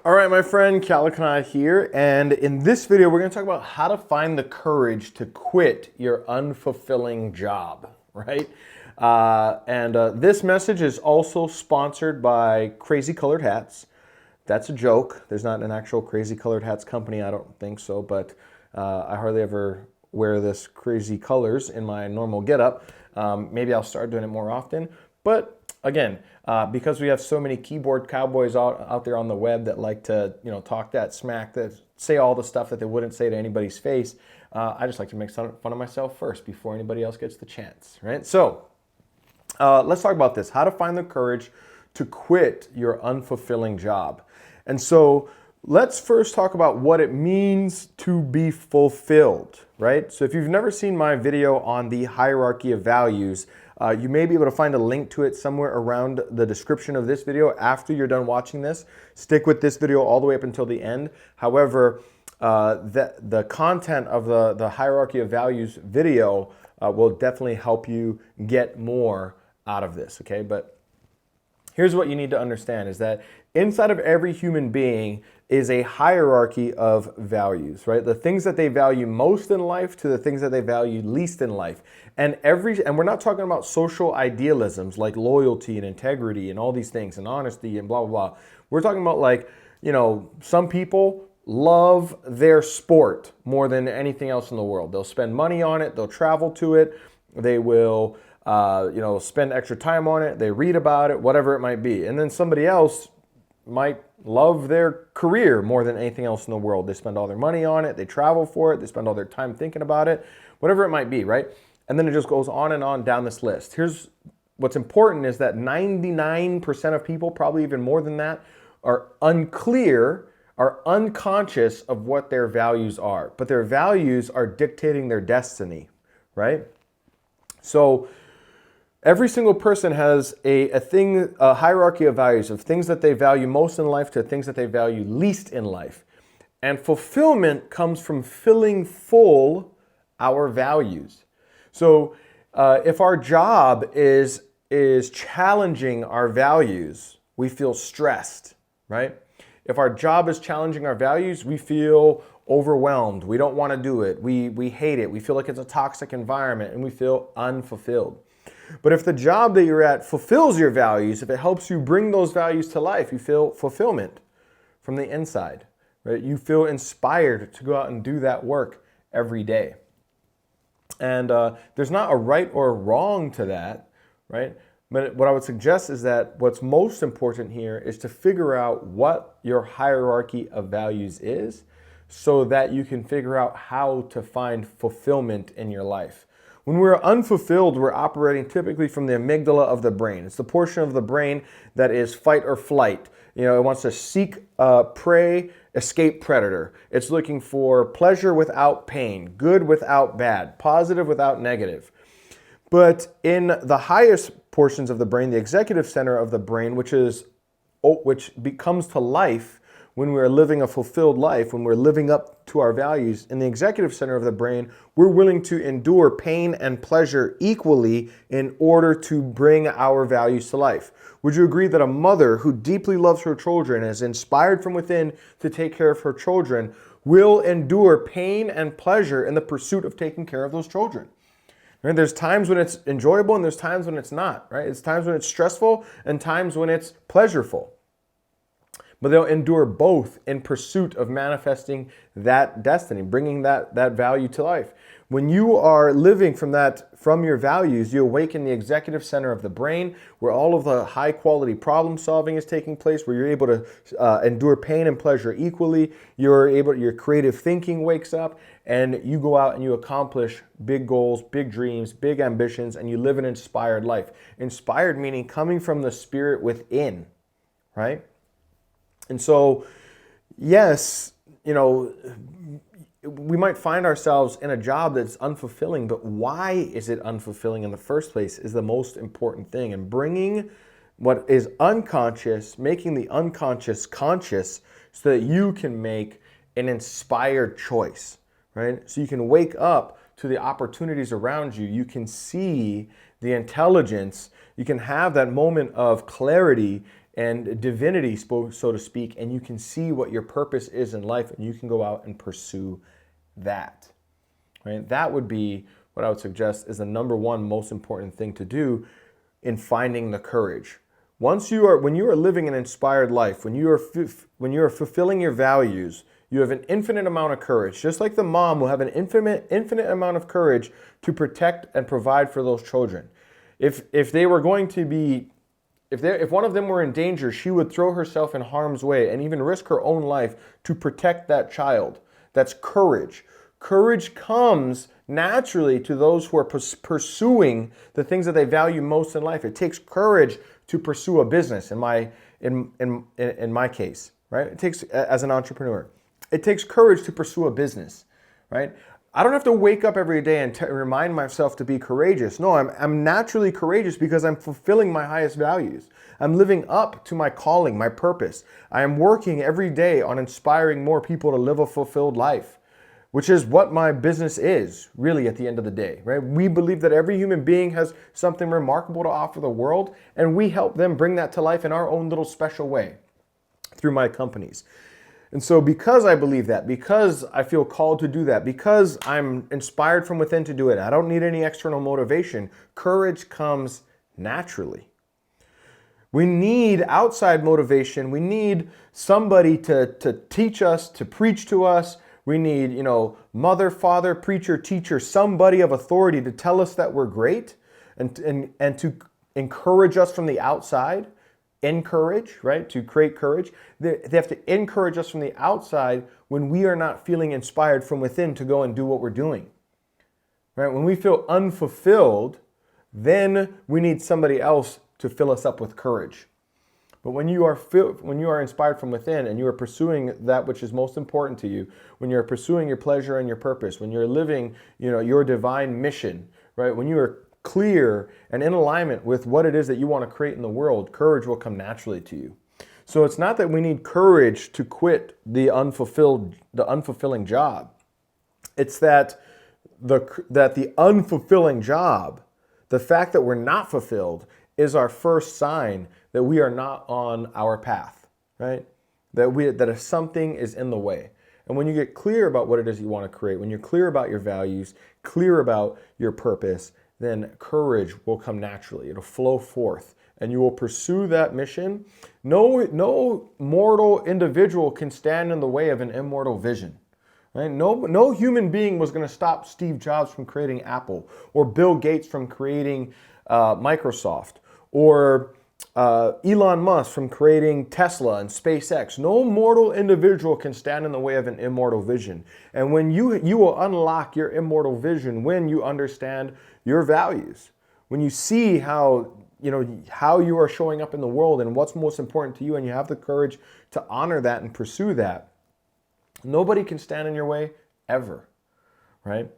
All right, my friend, Keala Kanae here, and in this video, we're going to talk about how to find the courage to quit your unfulfilling job, right? This message is also sponsored by Crazy Colored Hats. That's a joke. There's not an actual Crazy Colored Hats company, I don't think so, but I hardly ever wear this crazy colors in my normal getup. Maybe I'll start doing it more often, but again, because we have so many keyboard cowboys out there on the web that like to, talk that smack, that say all the stuff that they wouldn't say to anybody's face, I just like to make fun of myself first before anybody else gets the chance, right? So let's talk about this, how to find the courage to quit your unfulfilling job. And so let's first talk about what it means to be fulfilled, right? So if you've never seen my video on the hierarchy of values, you may be able to find a link to it somewhere around the description of this video after you're done watching this. Stick with this video all the way up until the end. However, the content of the hierarchy of values video will definitely help you get more out of this, okay? But here's what you need to understand is that inside of every human being is a hierarchy of values, right? The things that they value most in life to the things that they value least in life. And we're not talking about social idealisms like loyalty and integrity and all these things and honesty and blah, blah, blah. We're talking about like, some people love their sport more than anything else in the world. They'll spend money on it. They'll travel to it. They will, spend extra time on it. They read about it, whatever it might be. And then somebody else might love their career more than anything else in the world. They spend all their money on it. They travel for it. They spend all their time thinking about it, whatever it might be, right? And then it just goes on and on down this list. Here's what's important is that 99% of people, probably even more than that, are unclear, are unconscious of what their values are. But their values are dictating their destiny, right? So every single person has a hierarchy of values of things that they value most in life to things that they value least in life. And fulfillment comes from filling full our values. So if our job is challenging our values, we feel stressed, right? If our job is challenging our values, we feel overwhelmed. We don't want to do it. We hate it. We feel like it's a toxic environment and we feel unfulfilled. But if the job that you're at fulfills your values, if it helps you bring those values to life, you feel fulfillment from the inside, right? You feel inspired to go out and do that work every day. And there's not a right or a wrong to that, right? But what I would suggest is that what's most important here is to figure out what your hierarchy of values is so that you can figure out how to find fulfillment in your life. When we're unfulfilled, we're operating typically from the amygdala of the brain. It's the portion of the brain that is fight or flight. It wants to seek prey, escape predator. It's looking for pleasure without pain, good without bad, positive without negative. But in the highest portions of the brain, the executive center of the brain, which comes to life when we're living a fulfilled life, when we're living up to our values, in the executive center of the brain, we're willing to endure pain and pleasure equally in order to bring our values to life. Would you agree that a mother who deeply loves her children and is inspired from within to take care of her children will endure pain and pleasure in the pursuit of taking care of those children? Right? There's times when it's enjoyable and there's times when it's not, right? It's times when it's stressful and times when it's pleasureful. But they'll endure both in pursuit of manifesting that destiny, bringing that value to life. When you are living from your values, you awaken the executive center of the brain, where all of the high quality problem solving is taking place, where you're able to endure pain and pleasure equally. Your creative thinking wakes up, and you go out and you accomplish big goals, big dreams, big ambitions, and you live an inspired life. Inspired meaning coming from the spirit within, right? And so, yes, we might find ourselves in a job that's unfulfilling, but why is it unfulfilling in the first place is the most important thing. And bringing what is unconscious, making the unconscious conscious so that you can make an inspired choice, right? So you can wake up to the opportunities around you. You can see the intelligence. You can have that moment of clarity and divinity, so to speak, and you can see what your purpose is in life, and you can go out and pursue that. Right? That would be what I would suggest is the number one most important thing to do in finding the courage. When you are living an inspired life, when you are fulfilling your values, you have an infinite amount of courage. Just like the mom will have an infinite amount of courage to protect and provide for those children. If they were going to be, if one of them were in danger, she would throw herself in harm's way and even risk her own life to protect that child. That's courage. Courage comes naturally to those who are pursuing the things that they value most in life. It takes courage to pursue a business. In my case, right? It takes, as an entrepreneur, it takes courage to pursue a business, right? I don't have to wake up every day and remind myself to be courageous. No, I'm naturally courageous because I'm fulfilling my highest values. I'm living up to my calling, my purpose. I am working every day on inspiring more people to live a fulfilled life, which is what my business is, really, at the end of the day, right? We believe that every human being has something remarkable to offer the world, and we help them bring that to life in our own little special way through my companies. And so because I believe that, because I feel called to do that, because I'm inspired from within to do it, I don't need any external motivation, courage comes naturally. We need outside motivation. We need somebody to teach us, to preach to us. We need, mother, father, preacher, teacher, somebody of authority to tell us that we're great and to encourage us from the outside. Encourage, right? To create courage. They have to encourage us from the outside when we are not feeling inspired from within to go and do what we're doing. Right? When we feel unfulfilled, then we need somebody else to fill us up with courage. But when you are inspired from within and you are pursuing that which is most important to you, when you're pursuing your pleasure and your purpose, when you're living, your divine mission, right? When you are clear and in alignment with what it is that you want to create in the world, courage will come naturally to you. So it's not that we need courage to quit the unfulfilling job. It's that the unfulfilling job, the fact that we're not fulfilled, is our first sign that we are not on our path, right? That if something is in the way. And when you get clear about what it is you want to create, when you're clear about your values, clear about your purpose, then courage will come naturally. It'll flow forth and you will pursue that mission. No mortal individual can stand in the way of an immortal vision. Right? No human being was going to stop Steve Jobs from creating Apple, or Bill Gates from creating Microsoft, or Elon Musk from creating Tesla and SpaceX. No mortal individual can stand in the way of an immortal vision. And when you will unlock your immortal vision when you understand your values, when you see how you are showing up in the world and what's most important to you, and you have the courage to honor that and pursue that. Nobody can stand in your way ever, right?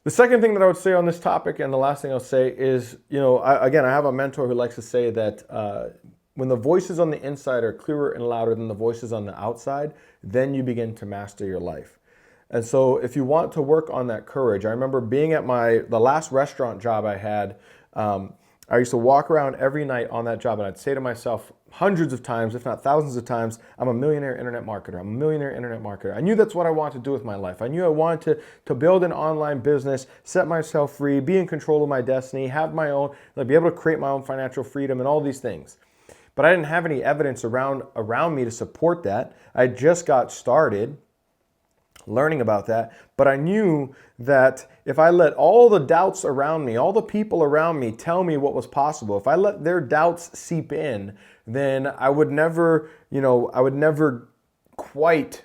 The second thing that I would say on this topic, and the last thing I'll say is, I have a mentor who likes to say that when the voices on the inside are clearer and louder than the voices on the outside, then you begin to master your life. And so if you want to work on that courage, I remember being at the last restaurant job I had, I used to walk around every night on that job and I'd say to myself hundreds of times, if not thousands of times, I'm a millionaire internet marketer. I'm a millionaire internet marketer. I knew that's what I wanted to do with my life. I knew I wanted to build an online business, set myself free, be in control of my destiny, have my own, be able to create my own financial freedom and all these things. But I didn't have any evidence around me to support that. I just got started learning about that, but I knew that if I let all the doubts around me, all the people around me tell me what was possible, if I let their doubts seep in, then I would never quite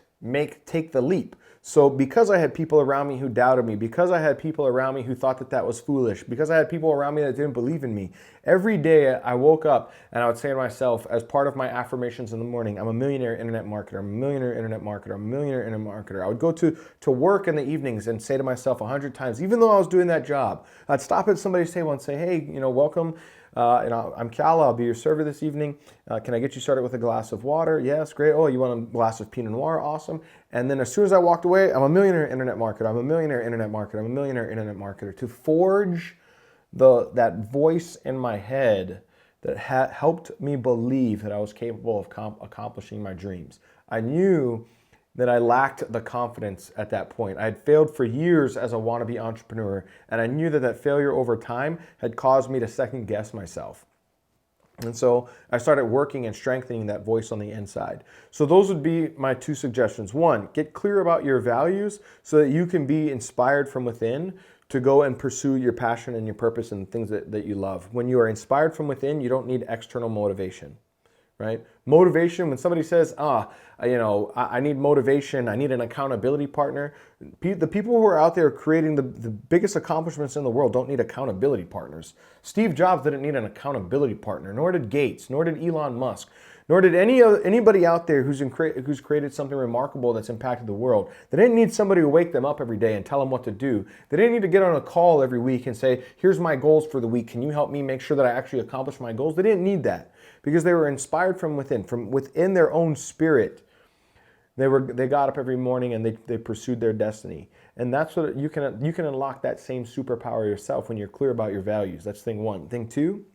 take the leap. So because I had people around me who doubted me, because I had people around me who thought that was foolish, because I had people around me that didn't believe in me, every day I woke up and I would say to myself, as part of my affirmations in the morning, I'm a millionaire internet marketer, I'm a millionaire internet marketer, I'm a millionaire internet marketer. I would go to work in the evenings and say to myself 100 times, even though I was doing that job, I'd stop at somebody's table and say, hey, welcome. I'm Keala, I'll be your server this evening. Can I get you started with a glass of water? Yes, great. Oh, you want a glass of Pinot Noir? Awesome. And then as soon as I walked away, I'm a millionaire internet marketer. I'm a millionaire internet marketer. I'm a millionaire internet marketer. To forge that voice in my head that helped me believe that I was capable of accomplishing my dreams. I knew that I lacked the confidence at that point. I had failed for years as a wannabe entrepreneur, and I knew that that failure over time had caused me to second guess myself. And so I started working and strengthening that voice on the inside. So those would be my two suggestions. One, get clear about your values so that you can be inspired from within to go and pursue your passion and your purpose and things that you love. When you are inspired from within, you don't need external motivation, right? Motivation, when somebody says, I need motivation, I need an accountability partner. The people who are out there creating the biggest accomplishments in the world don't need accountability partners. Steve Jobs didn't need an accountability partner, nor did Gates, nor did Elon Musk, nor did anybody out there who's created something remarkable that's impacted the world. They didn't need somebody to wake them up every day and tell them what to do. They didn't need to get on a call every week and say, here's my goals for the week. Can you help me make sure that I actually accomplish my goals? They didn't need that because they were inspired from within their own spirit. They got up every morning and they pursued their destiny. And that's what you can unlock that same superpower yourself when you're clear about your values. That's thing one. Thing two,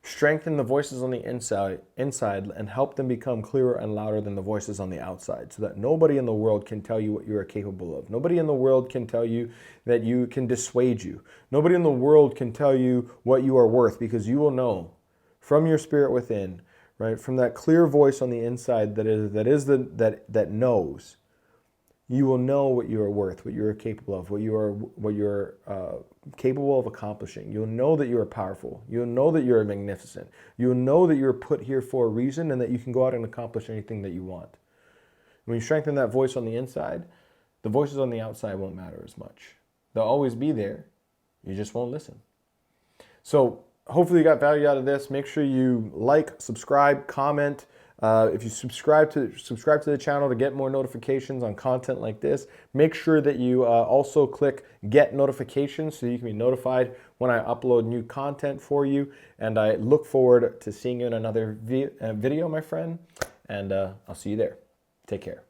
strengthen the voices on the inside and help them become clearer and louder than the voices on the outside so that nobody in the world can tell you what you are capable of. Nobody in the world can tell you that you can dissuade you. Nobody in the world can tell you what you are worth, because you will know from your spirit within, right? From that clear voice on the inside that knows. You will know what you are worth, what you are capable of, what you're capable of accomplishing. You'll know that you are powerful. You'll know that you're magnificent. You'll know that you're put here for a reason and that you can go out and accomplish anything that you want. When you strengthen that voice on the inside, the voices on the outside won't matter as much. They'll always be there. You just won't listen. So hopefully you got value out of this. Make sure you like, subscribe, comment. If you subscribe to the channel to get more notifications on content like this, make sure that you also click get notifications so you can be notified when I upload new content for you. And I look forward to seeing you in another video, my friend. And I'll see you there. Take care.